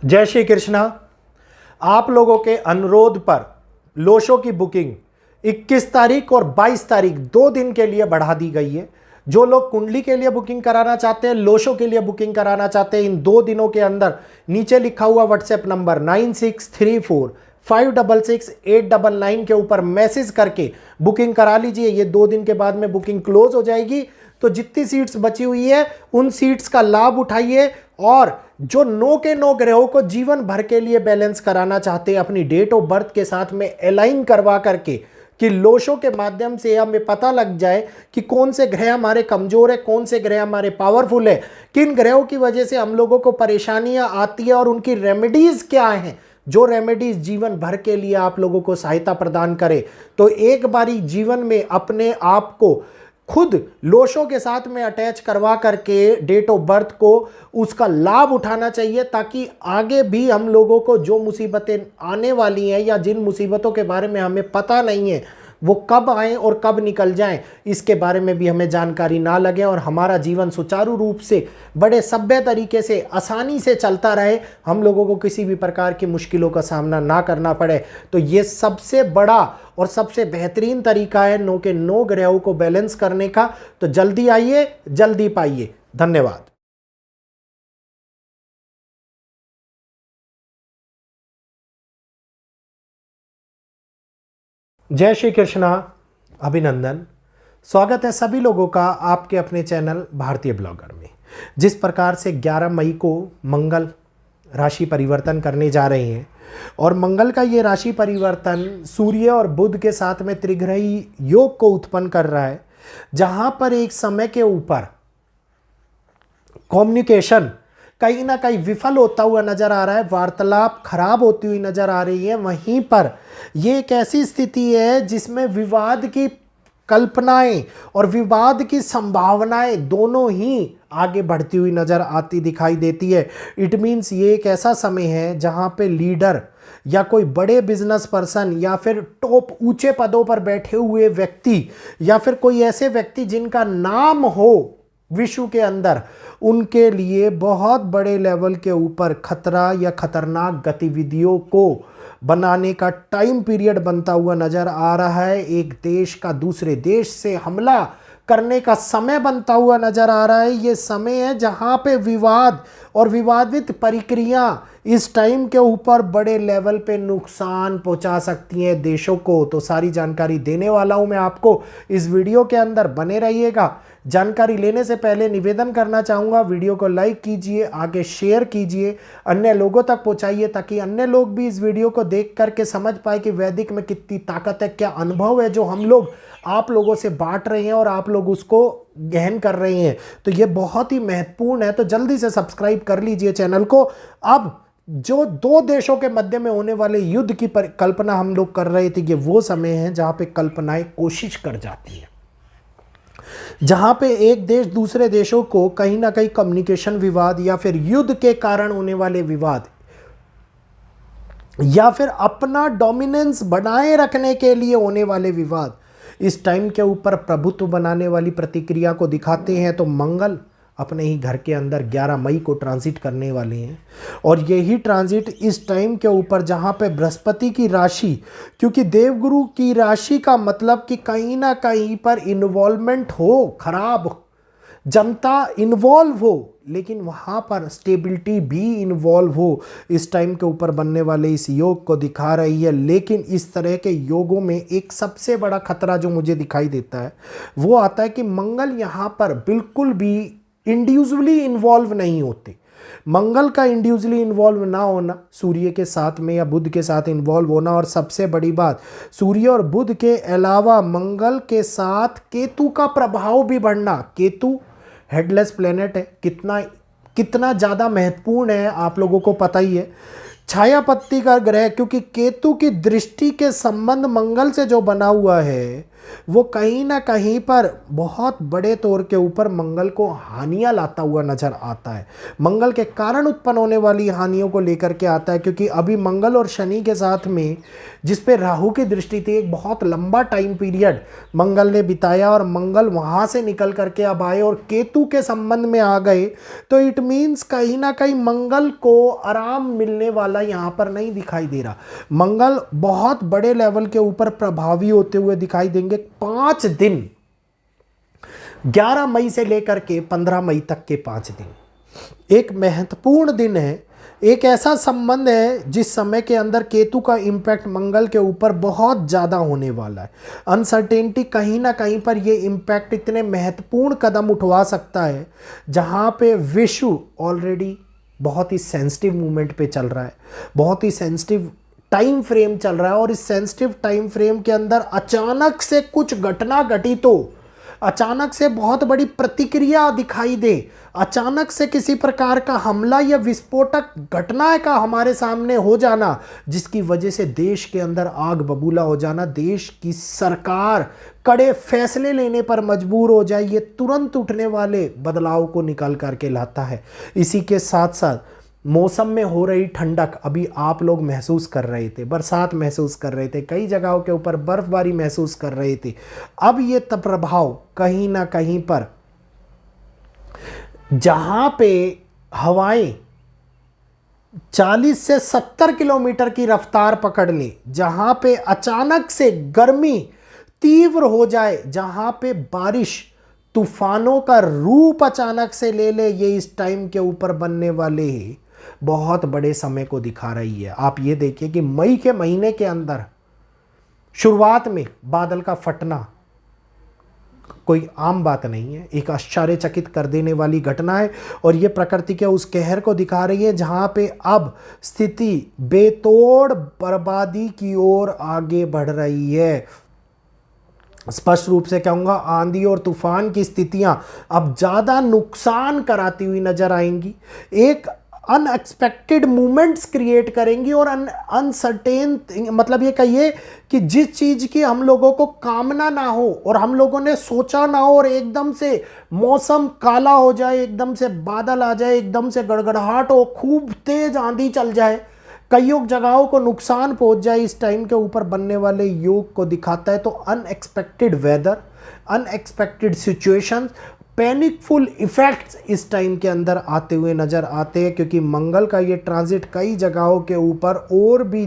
जय श्री कृष्णा। आप लोगों के अनुरोध पर लोशो की बुकिंग 21 तारीख और 22 तारीख 2 दिन के लिए बढ़ा दी गई है। जो लोग कुंडली के लिए बुकिंग कराना चाहते हैं, लोशो के लिए बुकिंग कराना चाहते हैं, इन 2 दिनों के अंदर नीचे लिखा हुआ व्हाट्सएप नंबर 9634566899 के ऊपर मैसेज करके बुकिंग करा लीजिए। ये 2 दिन के बाद में बुकिंग क्लोज हो जाएगी। तो जितनी सीट्स बची हुई है उन सीट्स का लाभ उठाइए। और जो 9 के 9 ग्रहों को जीवन भर के लिए बैलेंस कराना चाहते हैं अपनी डेट ऑफ बर्थ के साथ में अलाइन करवा करके, कि लोशो के माध्यम से हमें पता लग जाए कि कौन से ग्रह हमारे कमजोर है, कौन से ग्रह हमारे पावरफुल है, किन ग्रहों की वजह से हम लोगों को परेशानियां आती है और उनकी रेमेडीज क्या हैं, जो रेमेडीज जीवन भर के लिए आप लोगों को सहायता प्रदान करे। तो एक बारी जीवन में अपने आप को खुद लोशो के साथ में अटैच करवा करके डेट ऑफ बर्थ को उसका लाभ उठाना चाहिए, ताकि आगे भी हम लोगों को जो मुसीबतें आने वाली हैं या जिन मुसीबतों के बारे में हमें पता नहीं है वो कब आए और कब निकल जाएं, इसके बारे में भी हमें जानकारी ना लगे और हमारा जीवन सुचारू रूप से बड़े सभ्य तरीके से आसानी से चलता रहे, हम लोगों को किसी भी प्रकार की मुश्किलों का सामना ना करना पड़े। तो ये सबसे बड़ा और सबसे बेहतरीन तरीका है 9 के 9 ग्रहों को बैलेंस करने का। तो जल्दी आइए, जल्दी पाइए। धन्यवाद। जय श्री कृष्णा। अभिनंदन। स्वागत है सभी लोगों का आपके अपने चैनल भारतीय ब्लॉगर में। जिस प्रकार से 11 मई को मंगल राशि परिवर्तन करने जा रहे हैं और मंगल का ये राशि परिवर्तन सूर्य और बुध के साथ में त्रिग्रही योग को उत्पन्न कर रहा है, जहां पर एक समय के ऊपर कम्युनिकेशन कहीं ना कहीं विफल होता हुआ नजर आ रहा है, वार्तालाप खराब होती हुई नजर आ रही है। वहीं पर ये एक ऐसी स्थिति है जिसमें विवाद की कल्पनाएं और विवाद की संभावनाएं दोनों ही आगे बढ़ती हुई नजर आती दिखाई देती है। इट मीन्स ये एक ऐसा समय है जहां पे लीडर या कोई बड़े बिजनेस पर्सन या फिर टॉप ऊंचे पदों पर बैठे हुए व्यक्ति या फिर कोई ऐसे व्यक्ति जिनका नाम हो विश्व के अंदर, उनके लिए बहुत बड़े लेवल के ऊपर खतरा या खतरनाक गतिविधियों को बनाने का टाइम पीरियड बनता हुआ नजर आ रहा है। एक देश का दूसरे देश से हमला करने का समय बनता हुआ नजर आ रहा है। ये समय है जहां पे विवाद और विवादित प्रक्रिया इस टाइम के ऊपर बड़े लेवल पे नुकसान पहुंचा सकती हैं देशों को। तो सारी जानकारी देने वाला हूं मैं आपको, इस वीडियो के अंदर बने रहिएगा। जानकारी लेने से पहले निवेदन करना चाहूँगा, वीडियो को लाइक कीजिए, आगे शेयर कीजिए, अन्य लोगों तक पहुँचाइए, ताकि अन्य लोग भी इस वीडियो को देख करके समझ पाए कि वैदिक में कितनी ताकत है, क्या अनुभव है जो हम लोग आप लोगों से बांट रहे हैं और आप लोग उसको गहन कर रहे हैं। तो ये बहुत ही महत्वपूर्ण है। तो जल्दी से सब्सक्राइब कर लीजिए चैनल को। अब जो 2 देशों के मध्य में होने वाले युद्ध की कल्पना हम लोग कर रहे थे, कि वो समय है जहां पे कल्पनाएं कोशिश कर जाती है, जहां पे एक देश दूसरे देशों को कहीं ना कहीं कम्युनिकेशन विवाद या फिर युद्ध के कारण होने वाले विवाद या फिर अपना डोमिनेंस बनाए रखने के लिए होने वाले विवाद इस टाइम के ऊपर प्रभुत्व बनाने वाली प्रतिक्रिया को दिखाते हैं। तो मंगल अपने ही घर के अंदर 11 मई को ट्रांजिट करने वाले हैं और यही ट्रांजिट इस टाइम के ऊपर जहां पे बृहस्पति की राशि, क्योंकि देवगुरु की राशि का मतलब कि कहीं ना कहीं पर इन्वॉल्वमेंट हो, खराब जनता इन्वॉल्व हो, लेकिन वहाँ पर स्टेबिलिटी भी इन्वॉल्व हो, इस टाइम के ऊपर बनने वाले इस योग को दिखा रही है। लेकिन इस तरह के योगों में एक सबसे बड़ा खतरा जो मुझे दिखाई देता है वो आता है कि मंगल यहाँ पर बिल्कुल भी इंडिविजुअली इन्वॉल्व नहीं होते। मंगल का इंडिविजुअली इन्वॉल्व ना होना, सूर्य के साथ में या बुध के साथ इन्वॉल्व होना, और सबसे बड़ी बात सूर्य और बुध के अलावा मंगल के साथ केतु का प्रभाव भी बढ़ना। केतु हेडलेस प्लेनेट है, कितना ज़्यादा महत्वपूर्ण है आप लोगों को पता ही है। छायापत्ति का ग्रह, क्योंकि केतु की दृष्टि के संबंध मंगल से जो बना हुआ है वो कहीं ना कहीं पर बहुत बड़े तौर के ऊपर मंगल को हानियां लाता हुआ नजर आता है। मंगल के कारण उत्पन्न होने वाली हानियों को लेकर के आता है, क्योंकि अभी मंगल और शनि के साथ में जिस पे राहु की दृष्टि थी, एक बहुत लंबा टाइम पीरियड मंगल ने बिताया और मंगल वहां से निकल करके अब आए और केतु के संबंध में आ गए, तो इट मीन्स कहीं ना कहीं मंगल को आराम मिलने वाला यहाँ पर नहीं दिखाई दे रहा। मंगल बहुत बड़े लेवल के ऊपर प्रभावी होते हुए दिखाई देंगे। 5 दिन, 11 मई से लेकर के 15 मई तक के 5 दिन एक महत्वपूर्ण दिन है। एक ऐसा संबंध है जिस समय के अंदर केतु का इंपैक्ट मंगल के ऊपर बहुत ज़्यादा होने वाला है। अनसर्टेनिटी कहीं ना कहीं पर ये इंपैक्ट इतने महत्वपूर्ण कदम उठवा सकता है जहाँ पे विश्व ऑलरेडी बहुत ही सेंसिटिव मूवमेंट पे चल रहा है, बहुत ही सेंसिटिव टाइम फ्रेम चल रहा है। और इस सेंसिटिव टाइम फ्रेम के अंदर अचानक से कुछ घटना घटी तो अचानक से बहुत बड़ी प्रतिक्रिया दिखाई दे, अचानक से किसी प्रकार का हमला या विस्फोटक घटना का हमारे सामने हो जाना, जिसकी वजह से देश के अंदर आग बबूला हो जाना, देश की सरकार कड़े फैसले लेने पर मजबूर हो जाए, ये तुरंत उठने वाले बदलाव को निकाल करके लाता है। इसी के साथ साथ मौसम में हो रही ठंडक, अभी आप लोग महसूस कर रहे थे, बरसात महसूस कर रहे थे, कई जगहों के ऊपर बर्फबारी महसूस कर रहे थे। अब ये प्रभाव कहीं ना कहीं पर जहां पे हवाएं 40 से 70 किलोमीटर की रफ्तार पकड़ ले, जहां पे अचानक से गर्मी तीव्र हो जाए, जहां पे बारिश तूफानों का रूप अचानक से ले ले, ये इस टाइम के ऊपर बनने वाले बहुत बड़े समय को दिखा रही है। आप ये देखिए कि मई के महीने के अंदर शुरुआत में बादल का फटना कोई आम बात नहीं है, एक आश्चर्यचकित कर देने वाली घटना है। और ये प्रकृति के उस कहर को दिखा रही है जहां पे अब स्थिति बेतोड़ बर्बादी की ओर आगे बढ़ रही है। स्पष्ट रूप से कहूंगा, आंधी और तूफान की स्थितियां अब ज्यादा नुकसान कराती हुई नजर आएंगी, एक अनएक्सपेक्टेड मूवमेंट्स क्रिएट करेंगी और अनसर्टेन, मतलब ये कहिए कि जिस चीज की हम लोगों को कामना ना हो और हम लोगों ने सोचा ना हो और एकदम से मौसम काला हो जाए, एकदम से बादल आ जाए, एकदम से गड़गड़ाहट हो, खूब तेज आंधी चल जाए, कईयों जगहों को नुकसान पहुंच जाए, इस टाइम के ऊपर बनने वाले योग को दिखाता है। तो unexpected weather, unexpected situations, panicful effects इस टाइम के अंदर आते हुए नजर आते हैं, क्योंकि मंगल का ये ट्रांजिट कई जगहों के ऊपर और भी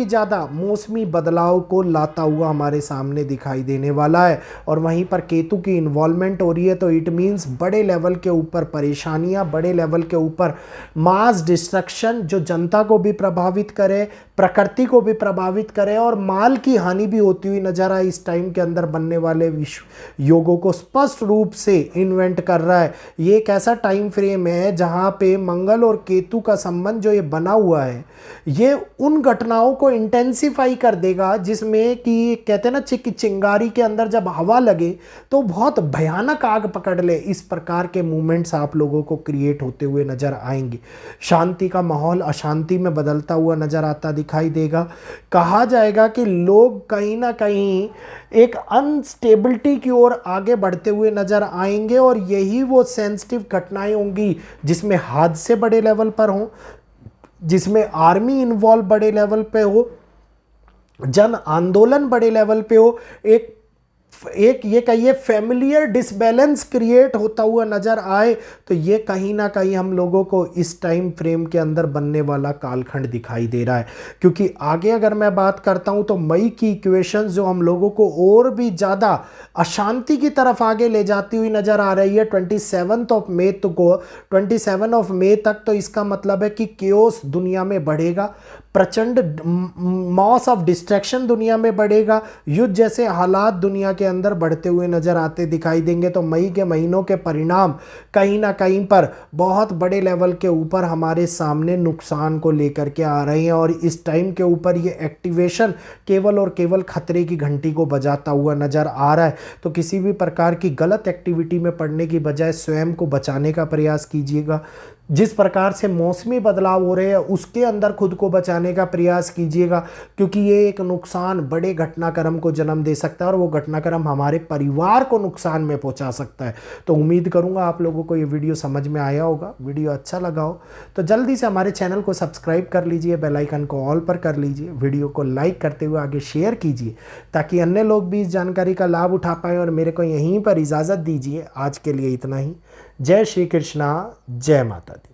ज़्यादा मौसमी बदलाव को लाता हुआ हमारे सामने दिखाई देने वाला है। और वहीं पर केतु की इन्वॉल्वमेंट हो रही है, तो इट मीन्स बड़े लेवल के ऊपर परेशानियां, बड़े लेवल के ऊपर मास डिस्ट्रक्शन, जो जनता को भी प्रभावित करे, प्रकृति को भी प्रभावित करे और माल की हानि भी होती हुई नजर आए। इस टाइम के अंदर बनने वाले विश्व योगों को स्पष्ट रूप से इन्वेंट कर रहा है। ये एक ऐसा टाइम फ्रेम है जहां पे मंगल और केतु का संबंध जो ये बना हुआ है, ये उन घटनाओं को इंटेंसिफाई कर देगा जिसमें कि कहते हैं ना, चिंगारी के अंदर जब हवा लगे तो बहुत भयानक आग पकड़ ले, इस प्रकार के मूवमेंट्स आप लोगों को क्रिएट होते हुए नजर आएंगे। शांति का माहौल अशांति में बदलता हुआ नजर आता दिखाई देगा। कहा जाएगा कि लोग कहीं ना कहीं एक अनस्टेबिलिटी की ओर आगे बढ़ते हुए नजर आएंगे और यही वो सेंसिटिव घटनाएं होंगी जिसमें हादसे बड़े लेवल पर हों, जिसमें आर्मी इन्वॉल्व बड़े लेवल पे हो, जन आंदोलन बड़े लेवल पे हो, एक ये कहिए फैमिलियर डिसबैलेंस क्रिएट होता हुआ नजर आए। तो ये कहीं ना कहीं हम लोगों को इस टाइम फ्रेम के अंदर बनने वाला कालखंड दिखाई दे रहा है। क्योंकि आगे अगर मैं बात करता हूं तो मई की इक्वेशंस जो हम लोगों को और भी ज़्यादा अशांति की तरफ आगे ले जाती हुई नजर आ रही है 27 ऑफ मई तक। तो इसका मतलब है कि केओस दुनिया में बढ़ेगा, प्रचंड मॉस ऑफ डिस्ट्रैक्शन दुनिया में बढ़ेगा, युद्ध जैसे हालात दुनिया के अंदर बढ़ते हुए नजर आते दिखाई देंगे। तो मई के महीनों के परिणाम कहीं ना कहीं पर बहुत बड़े लेवल के ऊपर हमारे सामने नुकसान को लेकर के आ रहे हैं। और इस टाइम के ऊपर ये एक्टिवेशन केवल और केवल खतरे की घंटी को बजाता हुआ नजर आ रहा है। तो किसी भी प्रकार की गलत एक्टिविटी में पड़ने की बजाय स्वयं को बचाने का प्रयास कीजिएगा। जिस प्रकार से मौसमी बदलाव हो रहे हैं उसके अंदर खुद को बचाने का प्रयास कीजिएगा, क्योंकि ये एक नुकसान बड़े घटनाक्रम को जन्म दे सकता है और वो घटनाक्रम हमारे परिवार को नुकसान में पहुंचा सकता है। तो उम्मीद करूंगा आप लोगों को ये वीडियो समझ में आया होगा। वीडियो अच्छा लगा हो तो जल्दी से हमारे चैनल को सब्सक्राइब कर लीजिए, बेल आइकन को ऑल पर कर लीजिए, वीडियो को लाइक करते हुए आगे शेयर कीजिए ताकि अन्य लोग भी इस जानकारी का लाभ उठा पाएँ। और मेरे को यहीं पर इजाज़त दीजिए, आज के लिए इतना ही। जय श्री कृष्णा, जय माता दी।